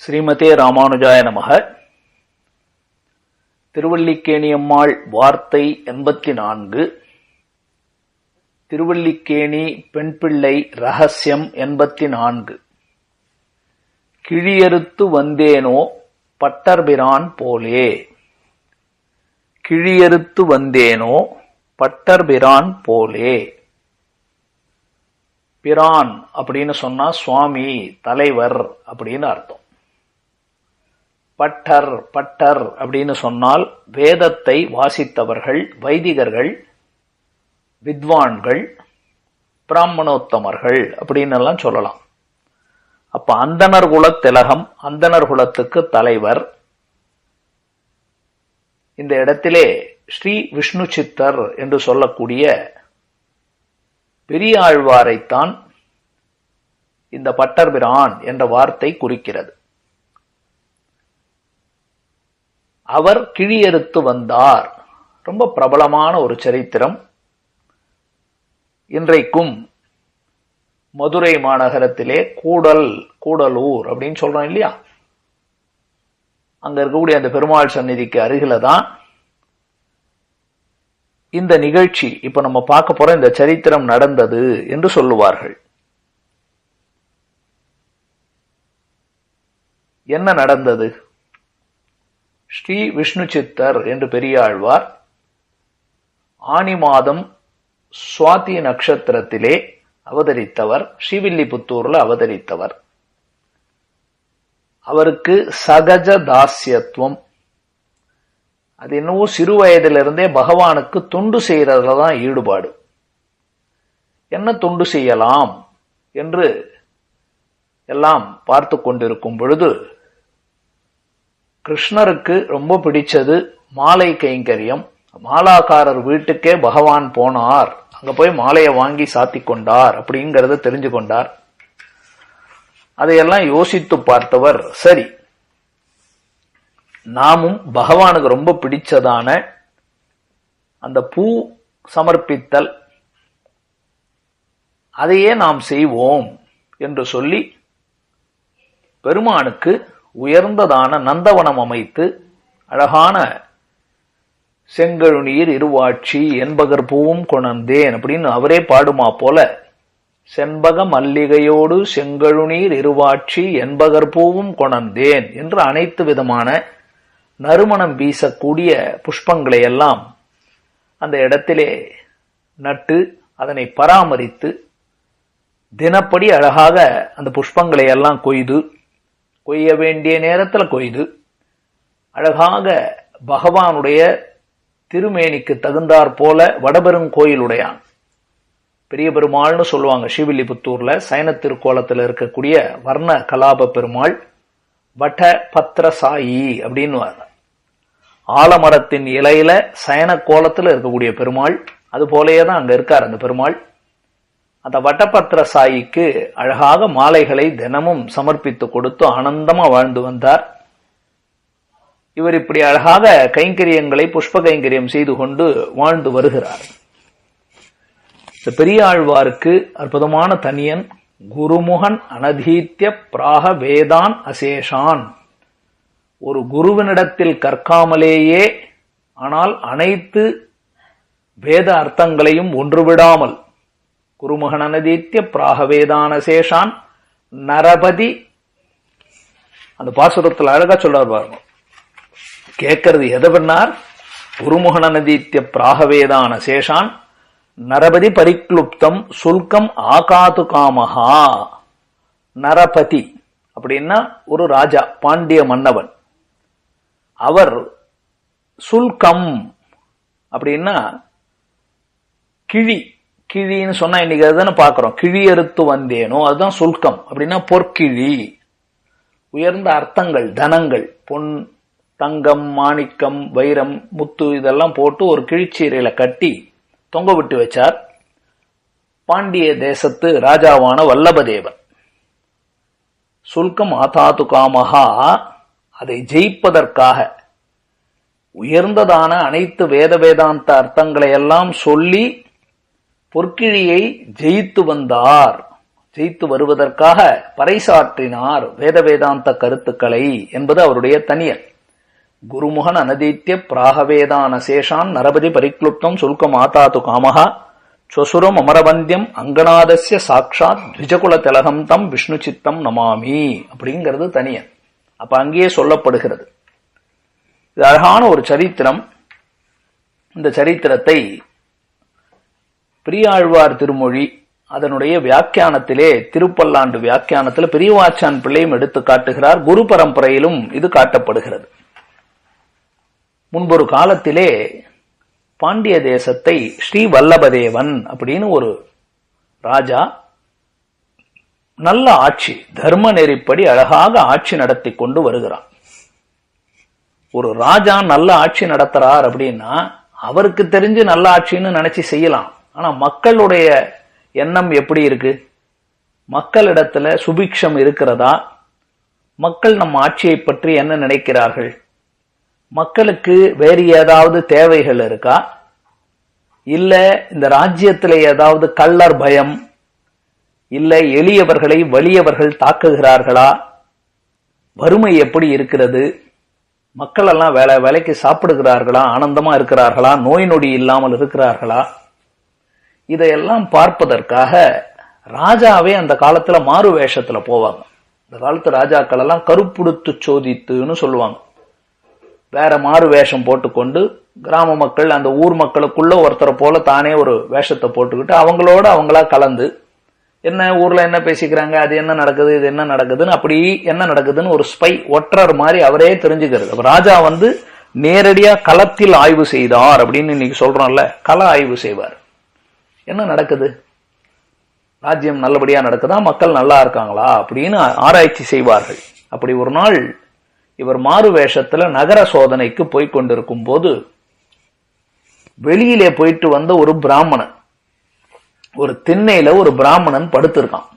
ஸ்ரீமதே ராமானுஜாய நமக. திருவல்லிக்கேணியம்மாள் வார்த்தை 84. திருவல்லிக்கேணி பெண்பிள்ளை ரகசியம் 84. கிழியறுத்து வந்தேனோ பட்டர்பிரான் போலே. கிழியறுத்து வந்தேனோ பட்டர்பிரான் போலே. பிரான் அப்படின்னு சொன்னா சுவாமி, தலைவர் அப்படின்னு அர்த்தம். பட்டர் அப்படின்னு சொன்னால் வேதத்தை வாசித்தவர்கள், வைதிகர்கள், வித்வான்கள், பிராமணோத்தமர்கள் அப்படின்னு எல்லாம் சொல்லலாம். அப்ப அந்தணர் குலத் திலகம், அந்தணர் குலத்துக்கு தலைவர். இந்த இடத்திலே ஸ்ரீ விஷ்ணு சித்தர் என்று சொல்லக்கூடிய பெரியாழ்வாரைத்தான் இந்த பட்டர்பிரான் என்ற வார்த்தை குறிக்கிறது. அவர் கிழியறுத்து வந்தார். ரொம்ப பிரபலமான ஒரு சரித்திரம். இன்றைக்கும் மதுரை மாநகரத்திலே கூடலூர் அப்படின்னு சொல்றோம் இல்லையா, அங்க இருக்கக்கூடிய அந்த பெருமாள் சந்நிதிக்கு அருகில தான் இந்த நிகழ்ச்சி, இப்ப நம்ம பார்க்க போற இந்த சரித்திரம் நடந்தது என்று சொல்லுவார்கள். என்ன நடந்தது? ஸ்ரீ விஷ்ணு சித்தர் என்று பெரியாழ்வார் ஆனி மாதம் சுவாதி நட்சத்திரத்திலே அவதரித்தவர், ஸ்ரீவில்லிபுத்தூர்ல அவதரித்தவர். அவருக்கு சகஜ தாஸ்யத்துவம், அது என்னவோ சிறு வயதிலிருந்தே பகவானுக்கு தொண்டு செய்யறதுல தான் ஈடுபாடு. என்ன தொண்டு செய்யலாம் என்று எல்லாம் பார்த்து கொண்டிருக்கும் பொழுது கிருஷ்ணருக்கு ரொம்ப பிடிச்சது மாலை கைங்கரியம். மாலாக்காரர் வீட்டுக்கே பகவான் போனார், அங்க போய் மாலையை வாங்கி சாத்தி கொண்டார் அப்படிங்கறத தெரிஞ்சு கொண்டார். அதையெல்லாம் யோசித்து பார்த்தவர், சரி நாமும் பகவானுக்கு ரொம்ப பிடிச்சதான அந்த பூ சமர்ப்பித்தல், அதையே நாம் செய்வோம் என்று சொல்லி பெருமானுக்கு உயர்ந்ததான நந்தவனம் அமைத்து அழகான செங்கழுநீர் இருவாட்சி என்பகர் பூவும் கொணர்ந்தேன் அப்படின்னு அவரே பாடுமா போல, செண்பக மல்லிகையோடு செங்கழுநீர் இருவாட்சி என்பகர் பூவும் கொணர்ந்தேன் என்று அனைத்து விதமான நறுமணம் வீசக்கூடிய புஷ்பங்களை எல்லாம் அந்த இடத்திலே நட்டு அதனை பராமரித்து தினப்படி அழகாக அந்த புஷ்பங்களை எல்லாம் கொய்ய வேண்டிய நேரத்தில் கொய்து அழகாக பகவானுடைய திருமேனிக்கு தகுந்தாற் போல வடபெருங்கோயிலுடையான் பெரிய பெருமாள்னு சொல்லுவாங்க. ஸ்ரீவில்லிபுத்தூர்ல சயன திருக்கோலத்தில் இருக்கக்கூடிய வர்ண கலாப பெருமாள் வட பத்ரசாயி அப்படின்னு ஆலமரத்தின் இலையில சயன கோலத்தில் இருக்கக்கூடிய பெருமாள், அது போலேயேதான் அங்க இருக்கார் அந்த பெருமாள். அந்த வட்டபத்திர சாயிக்கு அழகாக மாலைகளை தினமும் சமர்ப்பித்து கொடுத்து ஆனந்தமா வாழ்ந்து வந்தார். இவர் இப்படி அழகாக கைங்கரியங்களை, புஷ்ப கைங்கரியம் செய்து கொண்டு வாழ்ந்து வருகிறார். இந்த பெரியாழ்வாருக்கு அற்புதமான தனியன் குருமுகன் அனதீத்ய பிராக வேதான் அசேஷான். ஒரு குருவினிடத்தில் கற்காமலேயே, ஆனால் அனைத்து வேத அர்த்தங்களையும் ஒன்றுவிடாமல், குருமுகன் அனதீத்ய பிராக வேதான் அசேஷான் நரபதி. அந்த பாசுரத்தில் அழகா சொல்றார் பாருங்க, கேட்கறது எதை பண்ணார்? குருமுகன் அனதீத்ய பிராக வேதான் அசேஷான் நரபதி பரிக்ளுப்தம் சுல்கம் ஆகாது காமஹா. நரபதி அப்படின்னா ஒரு ராஜா, பாண்டிய மன்னவன். அவர் சுல்கம் அப்படின்னா கிழின்னு சொன்னா இன்னைக்கு அதுதானே பாக்குறோம். கிழியறுத்து வந்தேனோ அதுதான் சுல்கம் அப்படின்னா பொற்கிழி. உயர்ந்த அர்த்தங்கள், தனங்கள், பொன், தங்கம், மாணிக்கம், வைரம், முத்து இதெல்லாம் போட்டு ஒரு கிழிச்சீரையில கட்டி தொங்க விட்டு வச்சார் பாண்டிய தேசத்து ராஜாவான வல்லபதேவன். சுல்கம் ஆதாது காமஹா, அதை ஜெயிப்பதற்காக உயர்ந்ததான அனைத்து வேதாந்த அர்த்தங்களை எல்லாம் சொல்லி பொற்கிழியை ஜெயித்து வந்தார். ஜெயித்து வருவதற்காக பறைசாற்றினார் வேத வேதாந்த கருத்துக்களை என்பது அவருடைய தனியல். குருமுகன் அனதீத்திய பிராகவேதான் அசேஷான் நரபதி பரிக்ளுப்தம் சுல்கம் ஆதாத்து காமஹா ஸ்வசுரம் அமரவந்தியம் அங்கநாதஸ்ய சாட்சாத் த்விஜகுல திலகம் தம் விஷ்ணு சித்தம் நமாமி அப்படிங்கிறது தனியன். அப்ப அங்கேயே சொல்லப்படுகிறது. இது அழகான ஒரு சரித்திரம். இந்த சரித்திரத்தை பெரியாழ்வார் திருமொழி அதனுடைய வியாக்கியானத்திலே, திருப்பல்லாண்டு வியாக்கியானத்தில் பெரியவாச்சான் பிள்ளையும் எடுத்து காட்டுகிறார். குரு பரம்பரையிலும் இது காட்டப்படுகிறது. முன்பொரு காலத்திலே பாண்டிய தேசத்தை ஸ்ரீ வல்லபதேவன் அப்படின்னு ஒரு ராஜா நல்ல ஆட்சி, தர்ம நெறிப்படி அழகாக ஆட்சி நடத்தி கொண்டு வருகிறான். ஒரு ராஜா நல்ல ஆட்சி நடத்துறார் அப்படின்னா அவருக்கு தெரிஞ்சு நல்ல ஆட்சின்னு நினைச்சு செய்யலாம். ஆனா மக்களுடைய எண்ணம் எப்படி இருக்கு? மக்களிடத்துல சுபிக்ஷம் இருக்கிறதா? மக்கள் நம்ம ஆட்சியை பற்றி என்ன நினைக்கிறார்கள்? மக்களுக்கு வேறு ஏதாவது தேவைகள் இருக்கா? இல்ல இந்த ராஜ்யத்தில் ஏதாவது கள்ளர் பயம், இல்ல எளியவர்களை வலியவர்கள் தாக்குகிறார்களா? வறுமை எப்படி இருக்கிறது? மக்கள் எல்லாம் வேலைக்கு சாப்பிடுகிறார்களா? ஆனந்தமா இருக்கிறார்களா? நோய் நொடி இல்லாமல் இருக்கிறார்களா? இதையெல்லாம் பார்ப்பதற்காக ராஜாவே அந்த காலத்துல மாறு வேஷத்துல போவாங்க. இந்த காலத்து ராஜாக்கள் எல்லாம் கருப்புடுத்து சோதித்துன்னு சொல்லுவாங்க. வேற மாறு வேஷம் போட்டுக்கொண்டு கிராம மக்கள் அந்த ஊர் மக்களுக்குள்ள ஒருத்தரை போல தானே ஒரு வேஷத்தை போட்டுக்கிட்டு அவங்களோட அவங்களா கலந்து என்ன ஊர்ல என்ன பேசிக்கிறாங்க, அது என்ன நடக்குது, இது என்ன நடக்குதுன்னு, அப்படி என்ன நடக்குதுன்னு ஒரு ஸ்பை ஒற்றர் மாதிரி அவரே தெரிஞ்சுக்கிறது. ராஜா நேரடியா களத்தில் ஆய்வு செய்தார் அப்படின்னு இன்னைக்கு சொல்றோம்ல, கள ஆய்வு செய்வார். என்ன நடக்குது, ராஜ்யம் நல்லபடியா நடக்குதா, மக்கள் நல்லா இருக்காங்களா அப்படின்னு ஆராய்ச்சி செய்வார்கள். அப்படி ஒரு நாள் இவர் மாறு வேஷத்துல நகர சோதனைக்கு போய்கொண்டிருக்கும் போது வெளியிலே போயிட்டு வந்த ஒரு பிராமணன், ஒரு திண்ணையில ஒரு பிராமணன் படுத்திருக்கான்.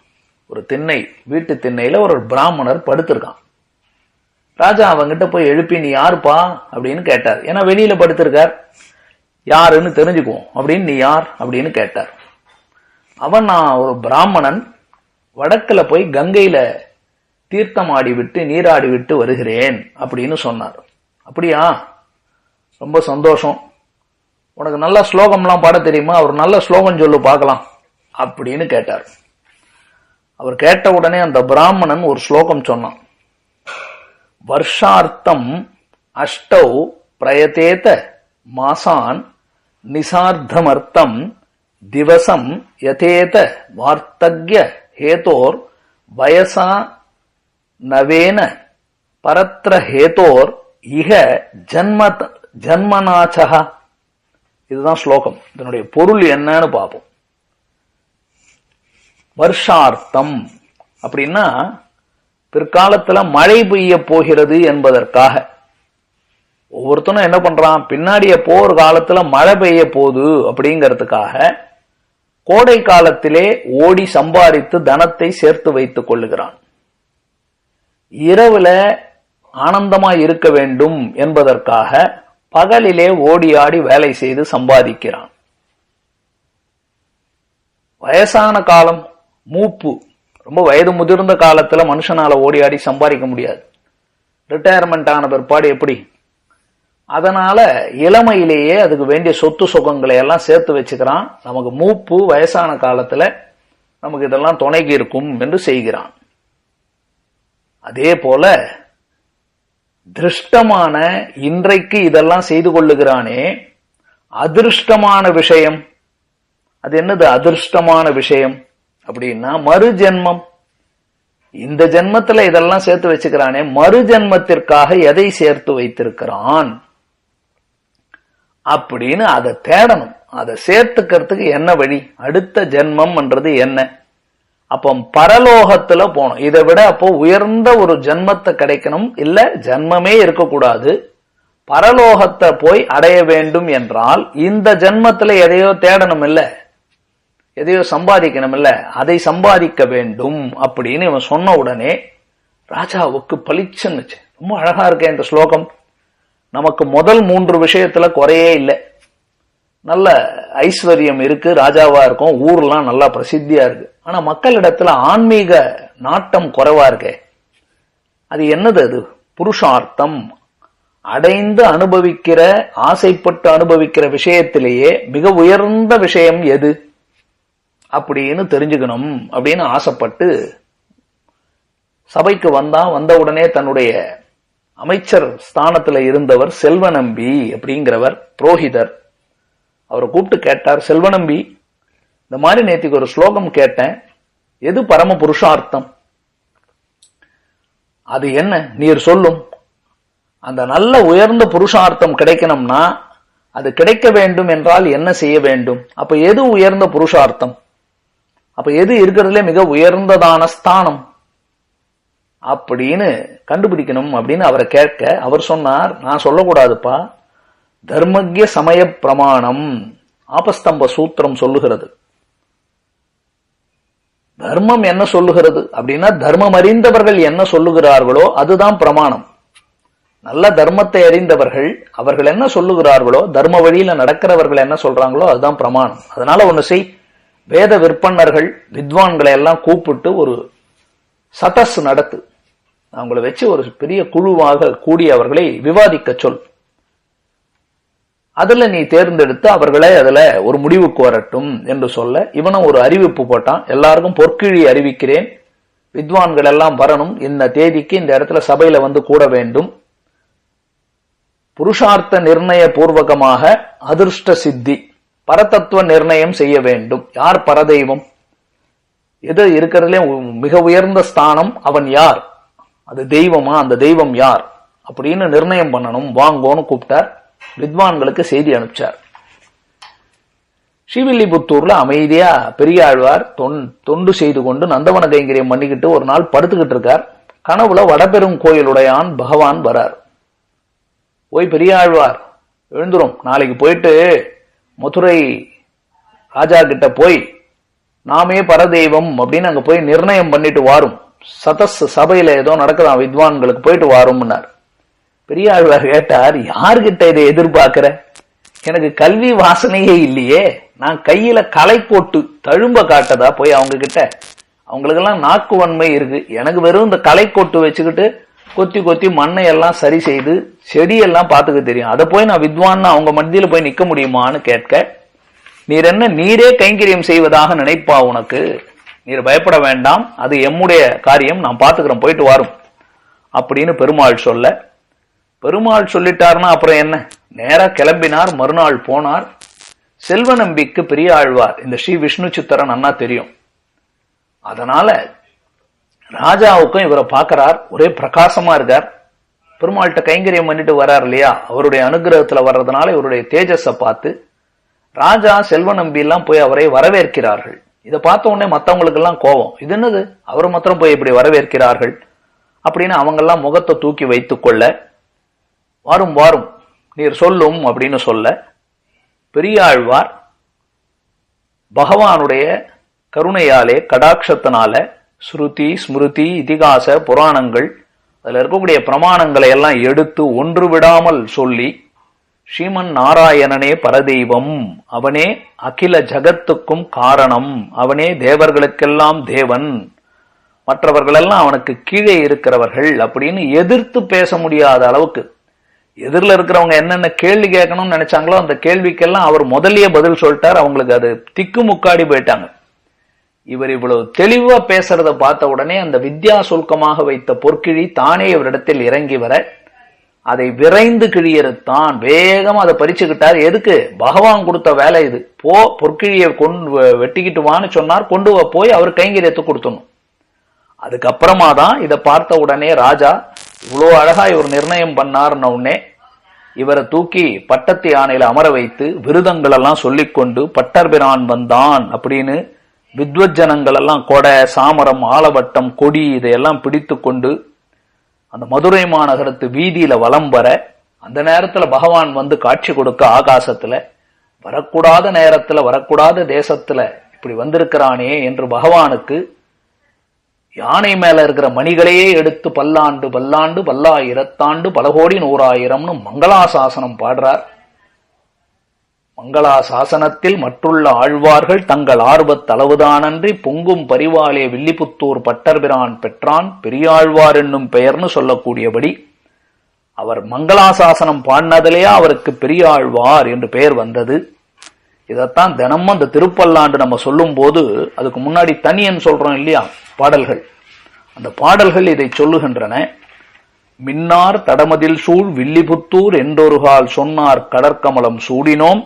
ஒரு திண்ணை, வீட்டு திண்ணையில ஒரு பிராமணர் படுத்திருக்கான். ராஜா அவங்கிட்ட போய் எழுப்பி நீ யாருப்பா அப்படின்னு கேட்டார். ஏன்னா வெளியில படுத்திருக்கார், யாருன்னு தெரிஞ்சுக்குவோம் அப்படின்னு, நீ யார் அப்படின்னு கேட்டார். அவன் நான் ஒரு பிராமணன், வடக்குல போய் கங்கையில தீர்த்தமாடி விட்டு நீராடி விட்டு வருகிறேன் அப்படின்னு சொன்னார். அப்படியா, ரொம்ப சந்தோஷம், உனக்கு நல்ல ஸ்லோகம்லாம் பாட தெரியுமா, ஒரு நல்ல ஸ்லோகம் சொல்லு பார்க்கலாம் அப்படின்னு கேட்டார். அவர் கேட்ட உடனே அந்த பிராமணன் ஒரு ஸ்லோகம் சொன்னான். வருஷார்த்தம் அஷ்டௌ பிரயதேத மாசான் நிசார்த்தமர்த்தம் திவசம் யதேத வார்த்தக்ய ஹேதோர் வயசா நவேன பரத்ர ஹேதோர் இக ஜன்மநாச்சகா. இதுதான் ஸ்லோகம். இதனுடைய பொருள் என்னன்னு பார்ப்போம். வருஷார்த்தம் அப்படின்னா பிற்காலத்துல மழை பெய்ய போகிறது என்பதற்காக ஒவ்வொருத்தனும் என்ன பண்றான், பின்னாடிய போர் காலத்துல மழை பெய்ய போகுது அப்படிங்கிறதுக்காக கோடை காலத்திலே ஓடி சம்பாதித்து தனத்தை சேர்த்து வைத்துக் கொள்ளுகிறான். இரவுல ஆனந்தமா இருக்க வேண்டும் என்பதற்காக பகலிலே ஓடி ஆடி வேலை செய்து சம்பாதிக்கிறான். வயசான காலம், மூப்பு, ரொம்ப வயது முதிர்ந்த காலத்துல மனுஷனால ஓடி ஆடி சம்பாதிக்க முடியாது. ரிட்டையர்மெண்ட் ஆன பிற்பாடு எப்படி, அதனால இளமையிலேயே அதுக்கு வேண்டிய சொத்து சுகங்களை எல்லாம் சேர்த்து வச்சுக்கிறான். நமக்கு மூப்பு வயசான காலத்துல நமக்கு இதெல்லாம் துணைக்கு இருக்கும் என்று செய்கிறான். அதே போல திருஷ்டமான இன்றைக்கு இதெல்லாம் செய்து கொள்ளுகிறானே, அதிருஷ்டமான விஷயம், அது என்னது அதிருஷ்டமான விஷயம் அப்படின்னா மறு ஜென்மம். இந்த ஜென்மத்துல இதெல்லாம் சேர்த்து வச்சுக்கிறானே, மறு ஜென்மத்திற்காக எதை சேர்த்து வைத்திருக்கிறான் அப்படின்னு அதை தேடணும். அதை சேர்த்துக்கிறதுக்கு என்ன வழி, அடுத்த ஜென்மம் என்றது என்ன. அப்போ பரலோகத்துல போனோம், இதை விட அப்போ உயர்ந்த ஒரு ஜென்மத்தை கிடைக்கணும், இல்ல ஜென்மமே இருக்கக்கூடாது, பரலோகத்தை போய் அடைய வேண்டும் என்றால் இந்த ஜென்மத்துல எதையோ தேடணும் இல்ல, எதையோ சம்பாதிக்கணும் இல்ல, அதை சம்பாதிக்க வேண்டும் அப்படின்னு இவன் சொன்ன உடனே ராஜாவுக்கு பளிச்சுன்னுச்சு. ரொம்ப அழகா இருக்க இந்த ஸ்லோகம். நமக்கு முதல் 3 விஷயத்துல குறையே இல்லை. நல்ல ஐஸ்வர்யம் இருக்கு, ராஜாவா இருக்கும், ஊர்லாம் நல்லா பிரசித்தியா இருக்கு. ஆனா மக்களிடத்துல ஆன்மீக நாட்டம் குறைவா இருக்கே. அது என்னது? அது புருஷார்த்தம். அடைந்து அனுபவிக்கிற, ஆசைப்பட்டு அனுபவிக்கிற விஷயத்திலேயே மிக உயர்ந்த விஷயம் எது அப்படின்னு தெரிஞ்சுக்கணும் அப்படின்னு ஆசைப்பட்டு சபைக்கு வந்த உடனே தன்னுடைய அமைச்சர் ஸ்தானத்துல இருந்தவர் செல்வநம்பி அப்படிங்கிறவர் புரோகிதர். அவரை கூப்பிட்டு கேட்டார், செல்வநம்பி, இந்த மாதிரி நேத்திக்கு ஒரு ஸ்லோகம் கேட்டேன், எது பரம புருஷார்த்தம்? அது என்ன நீர் சொல்லும். அந்த நல்ல உயர்ந்த புருஷார்த்தம் கிடைக்கணும்னா அது கிடைக்க வேண்டும் என்றால் என்ன செய்ய வேண்டும்? அப்ப எது உயர்ந்த புருஷார்த்தம்? அப்ப எது இருக்கிறதுல மிக உயர்ந்ததான ஸ்தானம் அப்படின்னு கண்டுபிடிக்கணும் அப்படின்னு அவரை கேட்க அவர் சொன்னார், நான் சொல்லக்கூடாதுப்பா, தர்மஜ்ய சமய பிரமாணம் ஆபஸ்தம்ப சூத்திரம் சொல்லுகிறது. தர்மம் என்ன சொல்லுகிறது அப்படின்னா, தர்மம் அறிந்தவர்கள் என்ன சொல்லுகிறார்களோ அதுதான் பிரமாணம். நல்ல தர்மத்தை அறிந்தவர்கள் அவர்கள் என்ன சொல்லுகிறார்களோ, தர்ம வழியில நடக்கிறவர்கள் என்ன சொல்றாங்களோ அதுதான் பிரமாணம். அதனால ஒண்ணு செய், வேத விற்பன்னர்கள் வித்வான்களை எல்லாம் கூப்பிட்டு ஒரு சதஸ் நடத்து, அவங்களை வச்சு ஒரு பெரிய குழுவாக கூடி அவர்களை விவாதிக்க சொல். அதுல நீ தேர்ந்தெடுத்து அவர்களை அதுல ஒரு முடிவுக்கு வரட்டும் என்று சொல்ல, இவனும் ஒரு அறிவிப்பு போட்டான், எல்லாருக்கும் பொற்கிழி அறிவிக்கிறேன், வித்வான்கள் எல்லாம் வரணும், இந்த தேதிக்கு இந்த இடத்துல சபையில வந்து கூட வேண்டும், புருஷார்த்த நிர்ணய பூர்வகமாக அதிர்ஷ்ட சித்தி பரதத்துவ நிர்ணயம் செய்ய வேண்டும். யார் பரதெய்வம், எது இருக்கிறதுலே மிக உயர்ந்த ஸ்தானம், அவன் யார், அது தெய்வமா, அந்த தெய்வம் யார் அப்படின்னு நிர்ணயம் பண்ணணும், வாங்கோன்னு கூப்பிட்டார். வித்வான்களுக்கு செய்தி அனுப்பிச்சார். ஸ்ரீவில்லிபுத்தூர்ல அமைதியா பெரியாழ்வார் தொண்டு செய்து கொண்டு நந்தவன கைங்கரியம் பண்ணிக்கிட்டு ஒரு நாள் படுத்துக்கிட்டு இருக்கார். கனவுல வடபெரும் கோயிலுடையான் பகவான் வரார். போய் பெரியாழ்வார் எழுந்துரும், நாளைக்கு போயிட்டு மதுரை ராஜா கிட்ட போய் நாமே பரதெய்வம் அப்படின்னு அங்க போய் நிர்ணயம் பண்ணிட்டு வாரும், சதஸ் சபையில ஏதோ நடக்குதான், வித்வான்களுக்கு போயிட்டு வாரும்னார். பெரியாழ்வார் கேட்டார், யார்கிட்ட இதை எதிர்பார்க்கிற, எனக்கு கல்வி வாசனையே இல்லையே, நான் கையில களை போட்டு தழும்ப காட்டதா போய் அவங்க கிட்ட, அவங்களுக்கெல்லாம் நாக்கு வன்மை இருக்கு, எனக்கு வெறும் இந்த களை கொட்டு வச்சுக்கிட்டு கொத்தி கொத்தி மண்ணை எல்லாம் சரி செய்து செடியெல்லாம் பார்த்துக்க தெரியும், அதை போய் நான் வித்வான் அவங்க மத்தியில போய் நிக்க முடியுமான்னு கேட்க, நீர் என்ன நீரே கைங்கரியம் செய்வதாக நினைப்பா உனக்கு, நீர் பயப்பட வேண்டாம், அது எம்முடைய காரியம், நான் பார்த்துக்கிறேன், போயிட்டு வரும் அப்படின்னு பெருமாள் சொல்ல, பெருமாள் சொல்லிட்டார்னா அப்புறம் என்ன, நேரா கிளம்பினார். மறுநாள் போனார். செல்வநம்பிக்கு பெரியாழ்வார் இந்த ஸ்ரீ விஷ்ணு சித்தரன் அண்ணா தெரியும். அதனால ராஜாவுக்கும் இவரை பார்க்கிறார், ஒரே பிரகாசமா இருக்கார். பெருமாள்கிட்ட கைங்கரியம் பண்ணிட்டு வர்றார் இல்லையா, அவருடைய அனுகிரகத்துல வர்றதுனால இவருடைய தேஜஸை பார்த்து ராஜா செல்வநம்பி எல்லாம் போய் அவரை வரவேற்கிறார்கள். இதை பார்த்த உடனே மற்றவங்களுக்கு எல்லாம் கோபம், இது என்னது அவரை மாத்திரம் போய் இப்படி வரவேற்கிறார்கள் அப்படின்னு அவங்க எல்லாம் முகத்தை தூக்கி வைத்துக் கொள்ள, வாரும் வாரும் நீர் சொல்லும் அப்படின்னு சொல்ல, பெரியாழ்வார் பகவானுடைய கருணையாலே கடாட்சத்தினால ஸ்ருதி ஸ்மிருதி இதிகாச புராணங்கள் அதுல இருக்கக்கூடிய பிரமாணங்களை எல்லாம் எடுத்து ஒன்று விடாமல் சொல்லி, ஸ்ரீமன் நாராயணனே பரதெய்வம், அவனே அகில ஜகத்துக்கும் காரணம், அவனே தேவர்களுக்கெல்லாம் தேவன், மற்றவர்களெல்லாம் அவனுக்கு கீழே இருக்கிறவர்கள் அப்படின்னு எதிர்த்து பேச முடியாத அளவுக்கு, எதிரில் இருக்கிறவங்க என்னென்ன கேள்வி கேட்கணும்னு நினைச்சாங்களோ அந்த கேள்விக்கெல்லாம் அவர் முதல்லயே பதில் சொல்லிட்டார். அவங்களுக்கு அது திக்கு முக்காடி போயிட்டாங்க. இவர் இவ்வளவு தெளிவா பேசுறத பார்த்த உடனே அந்த வித்யா சுல்கமாக வைத்த பொற்கிழி தானே இவரிடத்தில் இறங்கி வர, அதை விரைந்து கிழியறுத்தான், வேகமா அதை பறிச்சுக்கிட்டார். எதுக்கு, பகவான் கொடுத்த வேலை இது, போ பொற்கிழியை கொண்டு வெட்டிக்கிட்டு வான்னு சொன்னார், கொண்டு போய் அவர் கைங்கரியத்தை கொடுத்தணும். அதுக்கப்புறமா தான் இதை பார்த்த உடனே ராஜா இவ்வளோ அழகா இவர் நிர்ணயம் பண்ணார்ன உடனே இவரை தூக்கி பட்டத்து யானையில அமர வைத்து விருதங்கள் எல்லாம் சொல்லிக்கொண்டு பட்டர்பிரான் வந்தான் அப்படின்னு வித்வஜனங்கள் எல்லாம் கொடை சாமரம் ஆலவட்டம் கொடி இதையெல்லாம் பிடித்து கொண்டு அந்த மதுரை மாநகரத்து வீதியில வலம் வர, அந்த நேரத்துல பகவான் வந்து காட்சி கொடுக்க, ஆகாசத்துல வரக்கூடாத நேரத்துல வரக்கூடாத தேசத்துல இப்படி வந்திருக்கிறானே என்று பகவானுக்கு யானை மேல இருக்கிற மணிகளையே எடுத்து பல்லாண்டு பல்லாண்டு பல்லாயிரத்தாண்டு பல கோடி 100,000ன்னு மங்களாசாசனம் பாடுறார். மங்களா சாசனத்தில் மற்றுள்ள ஆழ்வார்கள் தங்கள் ஆர்வத்தளவுதானன்றி பொங்கும் பரிவாலே வில்லிபுத்தூர் பட்டர்பிரான் பெற்றான் பெரியாழ்வார் என்னும் பெயர்னு சொல்லக்கூடியபடி அவர் மங்களாசாசனம் பாடினதிலேயே அவருக்கு பெரியாழ்வார் என்று பெயர் வந்தது. இதைத்தான் தினமும் அந்த திருப்பல்லாண்டு நம்ம சொல்லும் போது அதுக்கு முன்னாடி தனியன் சொல்றோம் இல்லையா, பாடல்கள். அந்த பாடல்கள் இதை சொல்லுகின்றன. மின்னார் தடமதில் சூழ் வில்லிபுத்தூர் என்றொருகால் சொன்னார் கடற்கமலம் சூடினோம்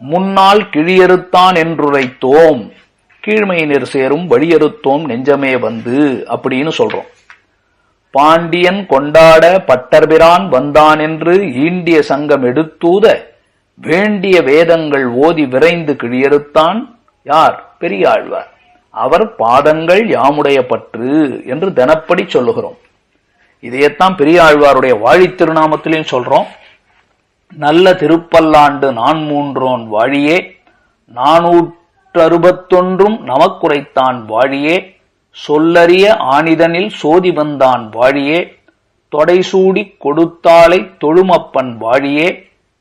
முன்னால் கிழியறுத்தான் என்றுரைத்தோம் கீழ்மையினர் சேரும் வழியறுத்தோம் நெஞ்சமே வந்து அப்படின்னு சொல்றோம். பாண்டியன் கொண்டாட பட்டர்பிரான் வந்தான் என்று ஈண்டிய சங்கம் எடுத்தூத வேண்டிய வேதங்கள் ஓதி விரைந்து கிழியறுத்தான் யார்? பெரியாழ்வார். அவர் பாதங்கள் யாமுடைய பற்று என்று தினப்படி சொல்லுகிறோம். இதையத்தான் பெரியாழ்வாருடைய வாழி திருநாமத்திலையும் சொல்றோம். நல்ல திருப்பல்லாண்டு நான் மூன்றோன் வாழியே 461 நமக்குரைத்தான் வாழியே சொல்லறிய ஆனிதனில் சோதி வந்தான் வாழியே தொடைசூடிக் கொடுத்தாலை தொழுமப்பன் வாழியே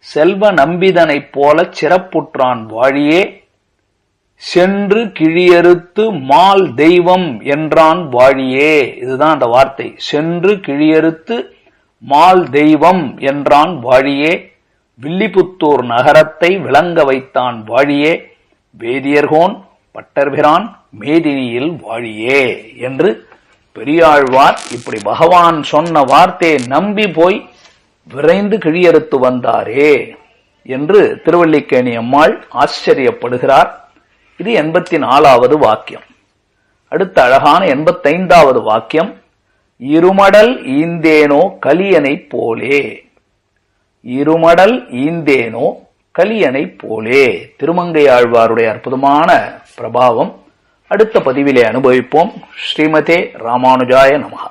செல்வ நம்பிதனைப் போலச் சிறப்புற்றான் வாழியே சென்று கிழியறுத்து மால் தெய்வம் என்றான் வாழியே. இதுதான் அந்த வார்த்தை. சென்று கிழியறுத்து மால் தெய்வம் என்றான் வாழியே வில்லிபுத்தூர் நகரத்தை விளங்க வைத்தான் வாழியே வேதியர்கோன் பட்டர்பிரான் மேதினியில் வாழியே என்று பெரியாழ்வார் இப்படி பகவான் சொன்ன வார்த்தையை நம்பி போய் விரைந்து கிழியறுத்து வந்தாரே என்று திருவல்லிக்கேணி அம்மாள் ஆச்சரியப்படுகிறார். இது 84வது வாக்கியம். அடுத்த அழகான 85வது வாக்கியம். இருமடல் ஈந்தேனோ கலியனைப் போலே. இருமடல் ஈந்தேனோ கலியனைப் போலே. திருமங்கை ஆழ்வாருடைய அற்புதமான பிரபாவம் அடுத்த பதிவிலே அனுபவிப்போம். ஸ்ரீமதே ராமானுஜாய நமஹ.